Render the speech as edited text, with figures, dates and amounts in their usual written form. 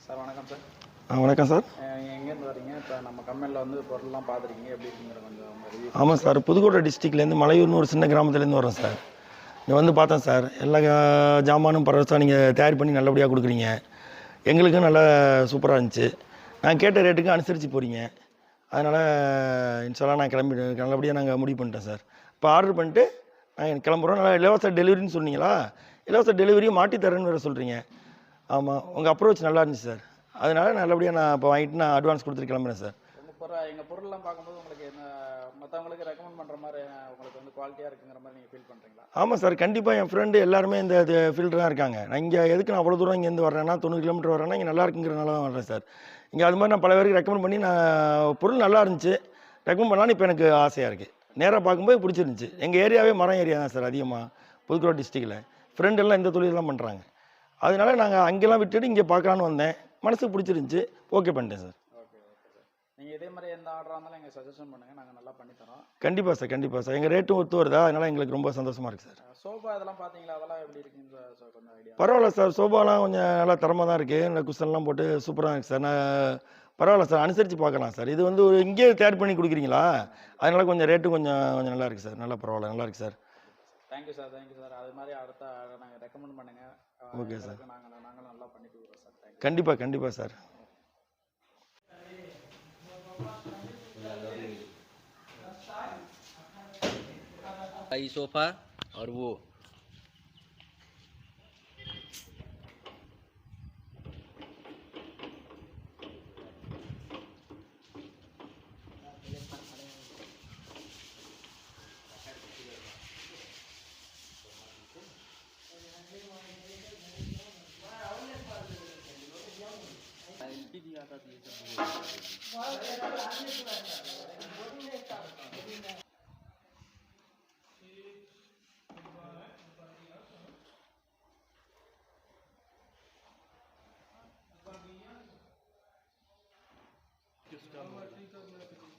Sir வணக்கம் sir. வணக்கம் sir. எங்கேருந்து வரீங்க? இப்போ நம்ம கம்பெனியில் வந்து பொருள்லாம் பார்த்துருக்கீங்க, எப்படி இருக்குங்கிற கொஞ்சம் உங்கள் ரிவ்யூ. ஆமாம் சார், புதுக்கோட்டை டிஸ்ட்ரிக்ட்லேருந்து மலையூர்னு ஒரு சின்ன கிராமத்துலேருந்து வரோம் சார். இங்கே வந்து பார்த்தேன் சார், எல்லா ஜாமானும் பரவசாக நீங்கள் தயார் பண்ணி நல்லபடியாக கொடுக்குறீங்க. எங்களுக்கும் நல்லா சூப்பராக இருந்துச்சு. நான் கேட்ட ரேட்டுக்கு அனுசரித்து போகிறீங்க. அதனால் இன்ஷால்லா நான் நல்லபடியாக நாங்கள் முடிவு பண்ணிட்டேன் சார். இப்போ ஆர்டர் பண்ணிட்டு நாங்கள் கிளம்புறோம். நல்லா இலவச டெலிவரின்னு சொன்னீங்களா? இலவச டெலிவரியும் மாட்டி தரேன்னு வேறு சொல்கிறீங்க. ஆமாம், உங்கள் அப்ரோச் நல்லா இருந்துச்சு சார். அதனால் நல்லபடியாக நான் இப்போ வாங்கிட்டு நான் அட்வான்ஸ் கொடுத்துட்டு கிளம்புறேன் சார். எங்கள் பொருள்லாம் பார்க்கும்போது உங்களுக்கு என்ன மற்றவங்களுக்கு ரெக்கமெண்ட் பண்ணுற மாதிரி உங்களுக்கு வந்து குவாலிட்டியாக இருக்குங்கிற மாதிரி நீங்கள் ஃபீல் பண்ணுறீங்களா? ஆமாம் சார், கண்டிப்பாக என் ஃப்ரெண்டு எல்லாருமே இந்த ஃபீல்டு தான் இருக்காங்க. நான் இங்கே எதுக்கு நான் அவ்வளோ தூரம் இங்கேருந்து வரேன்னா 90 கிலோமீட்டர் வரேன்னா இங்கே நல்லா இருக்குங்கிறனால தான் வரேன் சார். இங்கே அது மாதிரி நான் பல பேருக்கு ரெக்கமெண்ட் பண்ணி நான் பொருள் நல்லா இருந்துச்சு ரெக்கமெண்ட் பண்ணலான்னு இப்போ எனக்கு ஆசையாக இருக்குது. நேராக பார்க்கும்போது பிடிச்சிருந்துச்சி. எங்கள் ஏரியாவே மரம் ஏரியா தான் சார் அதிகமாக புதுக்கோட்டை டிஸ்ட்ரிக்டில். ஃப்ரெண்டெல்லாம் இந்த தொழிலெலாம் பண்ணுறாங்க. அதனால நாங்கள் அங்கெல்லாம் விட்டுட்டு இங்கே பார்க்கலான்னு வந்தேன். மனசுக்கு பிடிச்சிருந்துச்சி, ஓகே பண்ணிட்டேன் சார். Okay sir. நீங்கள் இதே மாதிரி எந்த ஆர்டராக இருந்தாலும் எங்கள் சஜஷன் பண்ணுங்கள், நாங்கள் நல்லா பண்ணித்தரோம். கண்டிப்பாக சார், கண்டிப்பாக சார். எங்கள் ரேட்டும் ஒத்து வருதா, அதனால் எங்களுக்கு ரொம்ப சந்தோஷமாக இருக்குது சார். சோபா இதெல்லாம் பார்த்தீங்களா? அதெல்லாம் எப்படி இருக்குன்னு சார் கொஞ்சம் ஐடியா. பரவாயில்ல சார், சோபாலாம் கொஞ்சம் நல்லா தரமாக தான் இருக்குது. நல்லா குஷன்லாம் போட்டு சூப்பராக இருக்குது சார். நான் பரவாயில்ல சார், அனுசரித்து பார்க்கலாம் சார். இது வந்து இங்கேயே தயார் பண்ணி கொடுக்குறீங்களா? அதனால் கொஞ்சம் ரேட்டு கொஞ்சம் கொஞ்சம் நல்லா இருக்குது சார். நல்லா பரவாயில்ல, நல்லா இருக்குது sir. Thank you sir, thank you sir. அது மாதிரி அடுத்த நாங்கள் ரெக்கமெண்ட் பண்ணுங்கள். Okay sir. நாங்கள் நல்லா பண்ணி கொடுக்குறோம் சார். தேங்க்யூ. கண்டிப்பாக கண்டிப்பாக சார். ये सोफ़ा और वो दिया था ये सब